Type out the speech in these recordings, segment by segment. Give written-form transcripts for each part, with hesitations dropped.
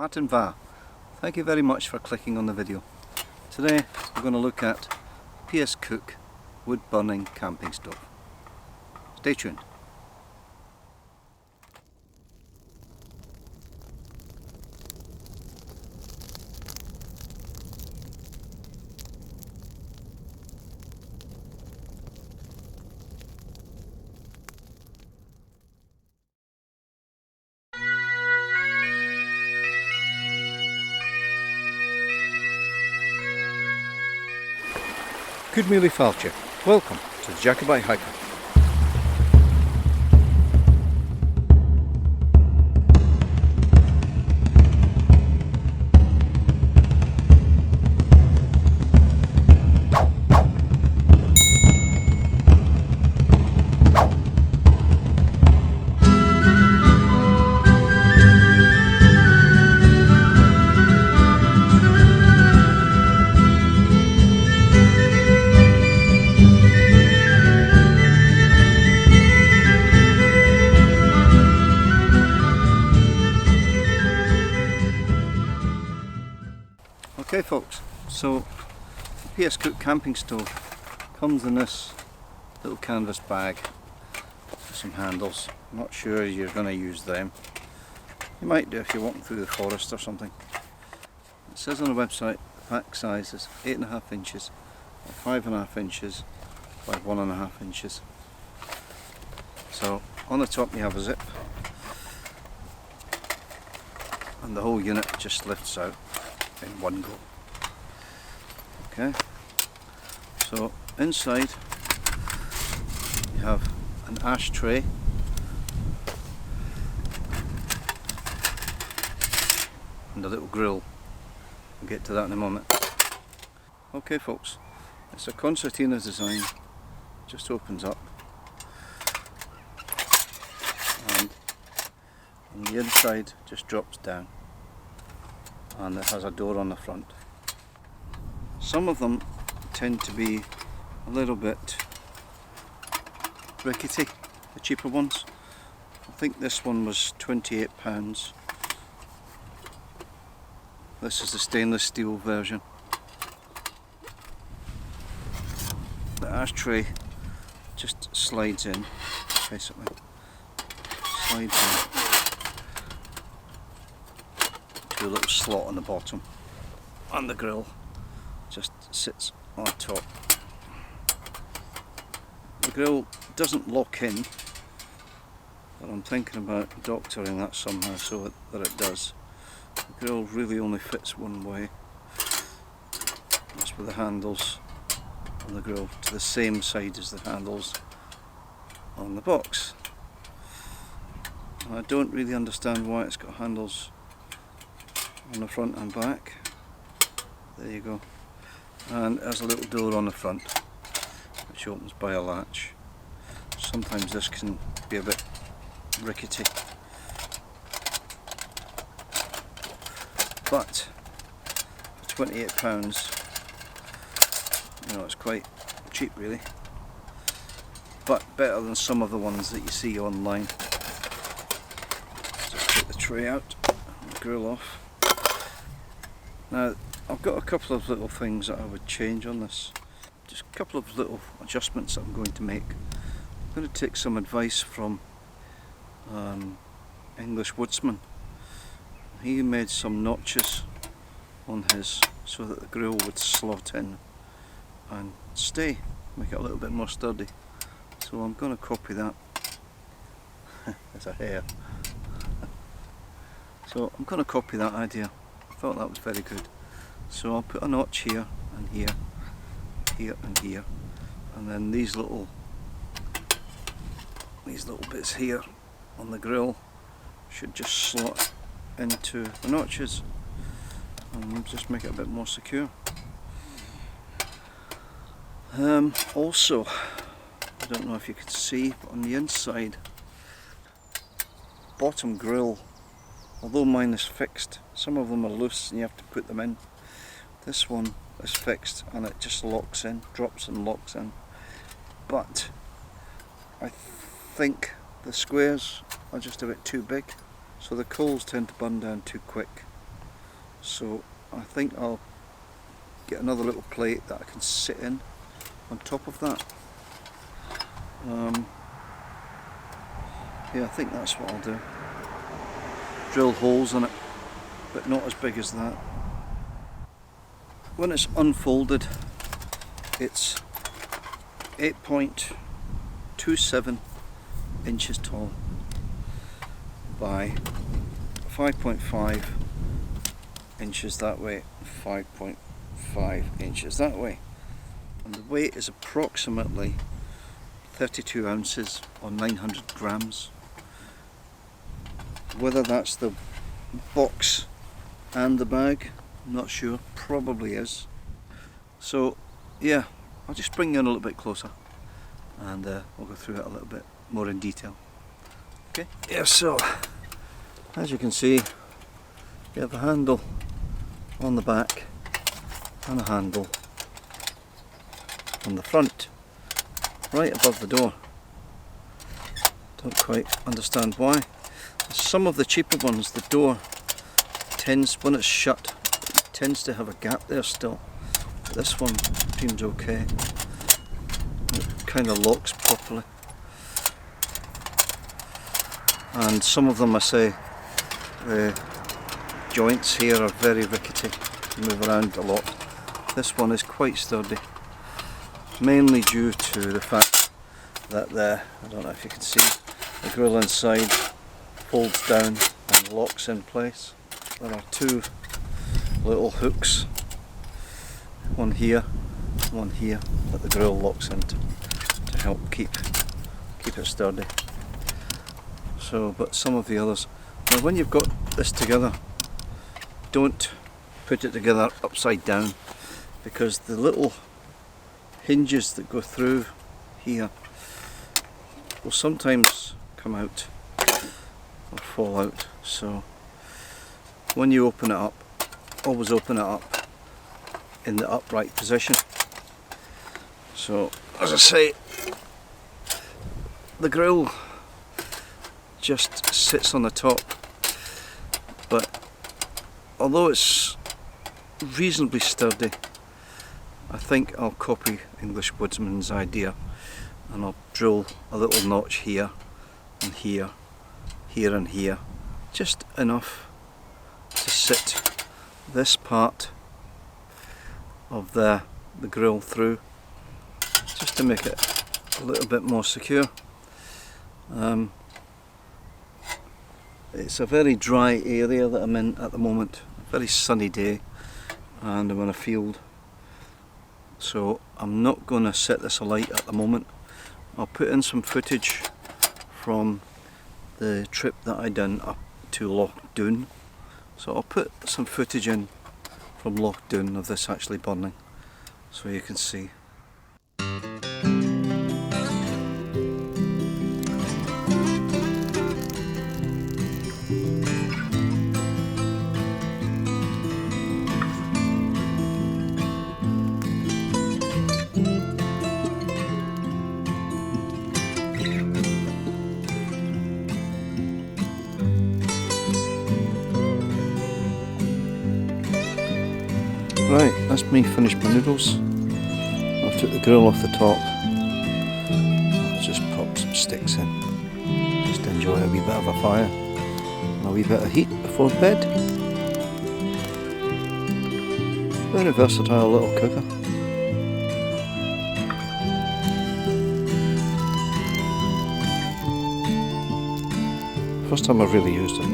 Martin Va, thank you very much for clicking on the video. Today we're going to look at PS Kook wood burning camping stove. Stay tuned. Good morning, Falcher. Welcome to the Jacobite Hiker. Okay folks, so the PS Kook camping stove comes in this little canvas bag with some handles. I'm not sure you're going to use them. You might do if you're walking through the forest or something. It says on the website the pack size is 8.5 inches by 5.5 inches by 1.5 inches. So on the top you have a zip and the whole unit just lifts out in one go. Okay, so inside you have an ashtray and a little grill. We'll get to that in a moment. Okay folks, it's a concertina design, just opens up and on the inside just drops down, and it has a door on the front. Some of them tend to be a little bit rickety, the cheaper ones. I think this one was £28. This is the stainless steel version. The ashtray just slides in, basically. Slides in to a little slot on the bottom, and the grill just sits on top. The grill doesn't lock in, but I'm thinking about doctoring that somehow so that it does. The grill really only fits one way. That's with the handles on the grill to the same side as the handles on the box. I don't really understand why it's got handles on the front and back. There you go. And there's a little door on the front which opens by a latch. Sometimes this can be a bit rickety, but for £28, you know, it's quite cheap really, but better than some of the ones that you see online. Just take the tray out and the grill off. Now I've got a couple of little things that I would change on this, just a couple of little adjustments that I'm going to make. I'm going to take some advice from English woodsman. He made some notches on his so that the grill would slot in and stay, make it a little bit more sturdy. So I'm going to copy that. There's a hair. So I'm going to copy that idea. I thought that was very good. So I'll put a notch here and here, here and here, and then these little bits here on the grill should just slot into the notches and just make it a bit more secure. Also, I don't know if you can see, but on the inside, bottom grill, although mine is fixed, some of them are loose and you have to put them in. This one is fixed and it just locks in, drops and locks in. But I think the squares are just a bit too big, so the coals tend to burn down too quick. So I think I'll get another little plate that I can sit in on top of that. Yeah, I think that's what I'll do. Drill holes in it, but not as big as that. When it's unfolded, it's 8.27 inches tall by 5.5 inches that way, 5.5 inches that way. And the weight is approximately 32 ounces or 900 grams. Whether that's the box and the bag, I'm not sure, probably is. So yeah, I'll just bring you in a little bit closer and we'll go through it a little bit more in detail. Okay? Yeah, so as you can see, you have a handle on the back and a handle on the front, right above the door. Don't quite understand why. Some of the cheaper ones, the door tends, when it's shut, it tends to have a gap there still. This one seems okay. It kind of locks properly. And some of them, I say, the joints here are very rickety, move around a lot. This one is quite sturdy, mainly due to the fact that I don't know if you can see, the grill inside folds down and locks in place. There are two little hooks, one here, that the grill locks into to help keep it sturdy. So, but some of the others, now when you've got this together, don't put it together upside down, because the little hinges that go through here will sometimes come out or fall out. So when you open it up, always open it up in the upright position. So as I say, the grill just sits on the top, but although it's reasonably sturdy, I think I'll copy English Woodsman's idea and I'll drill a little notch here and here, here and here, just enough to sit this part of the grill through, just to make it a little bit more secure. It's a very dry area that I'm in at the moment, a very sunny day, and I'm in a field, so I'm not going to set this alight at the moment. I'll put in some footage from the trip that I done up to Loch Doon, so I'll put some footage in from Loch Doon of this actually burning, so you can see. Right, that's me finished my noodles. I took the grill off the top. I'll just pop some sticks in. Just enjoy a wee bit of a fire and a wee bit of heat before bed. Very versatile little cooker. First time I've really used it.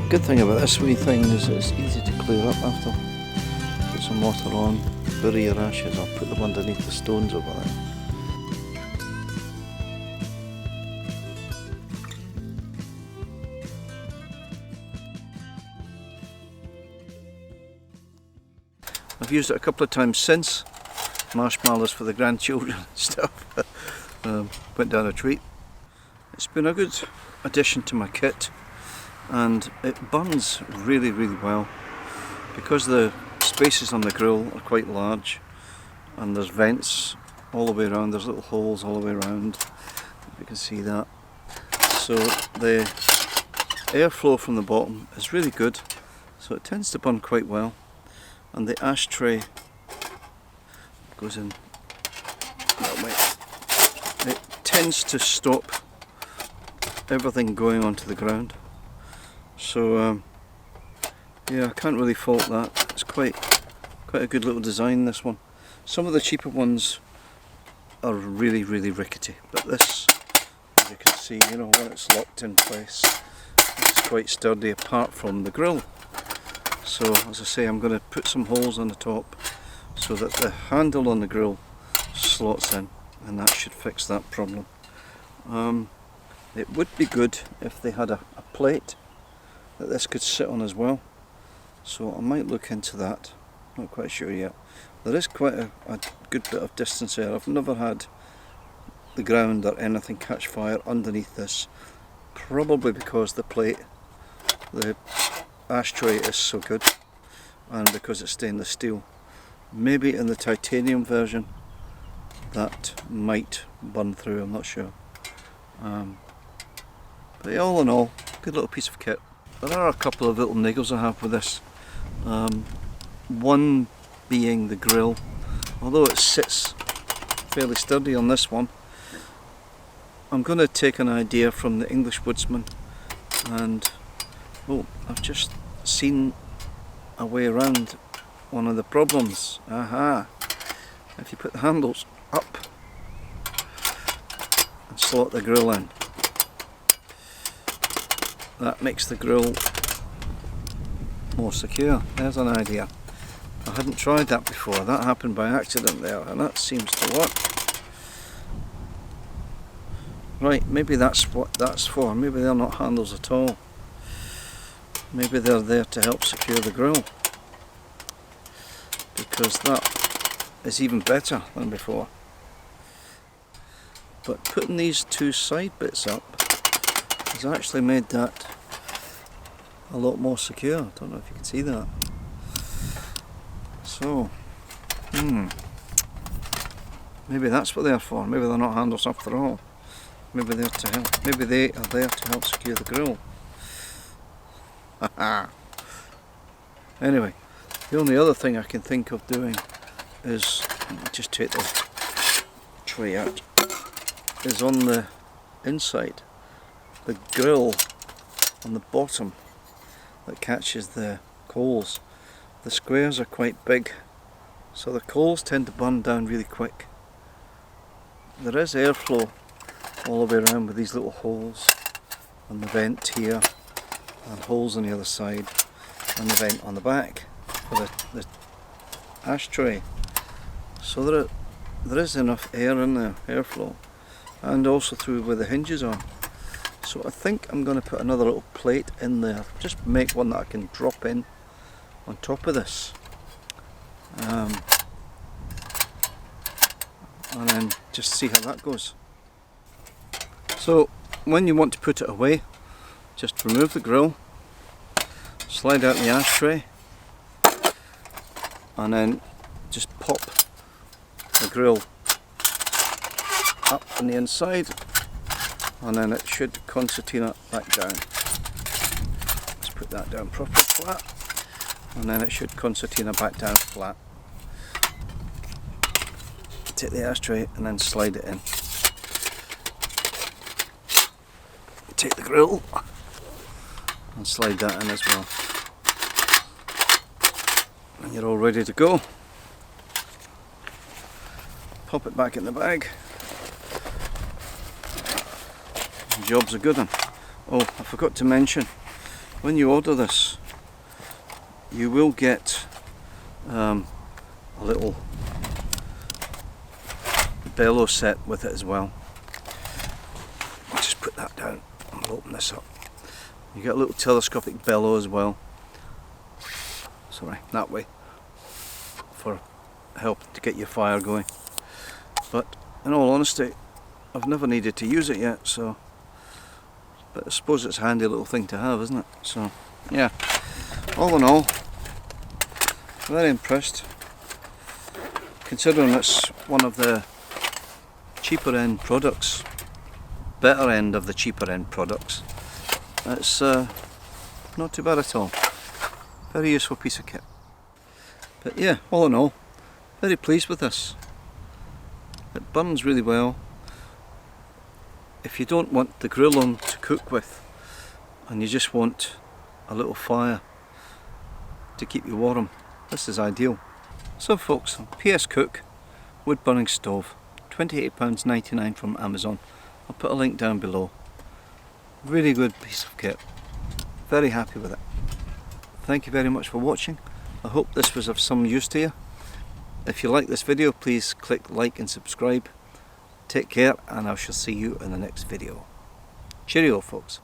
Good thing about this wee thing is it's easy to clear up after. Put some water on, bury your ashes, or put them underneath the stones over there. I've used it a couple of times since. Marshmallows for the grandchildren and stuff. Went down a treat. It's been a good addition to my kit, and it burns really well because the spaces on the grill are quite large and there's vents all the way around. There's little holes all the way around, if you can see that. So the airflow from the bottom is really good, so it tends to burn quite well, and the ashtray goes in that way. It tends to stop everything going onto the ground, so yeah, I can't really fault that. It's quite a good little design, this one. Some of the cheaper ones are really rickety, but this, as you can see, you know, when it's locked in place, it's quite sturdy apart from the grill. So as I say, I'm going to put some holes on the top so that the handle on the grill slots in, and that should fix that problem. It would be good if they had a plate that this could sit on as well, so I might look into that. Not quite sure yet. There is quite a good bit of distance there. I've never had the ground or anything catch fire underneath this, probably because the plate, the ashtray is so good, and because it's stainless steel. Maybe in the titanium version that might burn through, I'm not sure. But all in all, good little piece of kit. There are a couple of little niggles I have with this. One being the grill. Although it sits fairly sturdy on this one, I'm going to take an idea from the English Woodsman, and I've just seen a way around one of the problems. Aha! If you put the handles up and slot the grill in, that makes the grill more secure. There's an idea. I hadn't tried that before. That happened by accident there, and that seems to work. Right, maybe that's what that's for. Maybe they're not handles at all. Maybe they're there to help secure the grill, because that is even better than before. But putting these two side bits up has actually made that a lot more secure. I don't know if you can see that. So, maybe that's what they're for. Maybe they're not handles after all. Maybe they're to help. Maybe they are there to help secure the grill. Anyway, the only other thing I can think of doing is, just take the tray out, is on the inside, the grill on the bottom that catches the coals. The squares are quite big, so the coals tend to burn down really quick. There is airflow all the way around with these little holes, and the vent here, and holes on the other side, and the vent on the back for the ashtray. So there is enough air in there, airflow, and also through where the hinges are. So I think I'm going to put another little plate in there, just make one that I can drop in on top of this, and then just see how that goes. So when you want to put it away, just remove the grill, slide out the ashtray, and then just pop the grill up on the inside, and then it should concertina back down. Let's put that down properly flat, and then it should concertina back down flat. Take the ashtray and then slide it in. Take the grill and slide that in as well, and you're all ready to go. Pop it back in the bag. The job's a good one. Oh, I forgot to mention, when you order this, you will get a little bellow set with it as well. I'll just put that down and we'll open this up. You get a little telescopic bellow as well. Sorry, that way. for help to get your fire going. But in all honesty, I've never needed to use it yet, so, but I suppose it's a handy little thing to have, isn't it? So yeah, all in all, very impressed, considering it's one of the cheaper end products, better end of the cheaper end products. It's not too bad at all. Very useful piece of kit. But yeah, all in all, very pleased with this. It burns really well. If you don't want the grill on to cook with, and you just want a little fire to keep you warm, this is ideal. So folks, PS Kook wood burning stove, £28.99 from Amazon. I'll put a link down below. Really good piece of kit. Very happy with it. Thank you very much for watching. I hope this was of some use to you. If you like this video, please click like and subscribe. Take care, and I shall see you in the next video. Cheerio folks.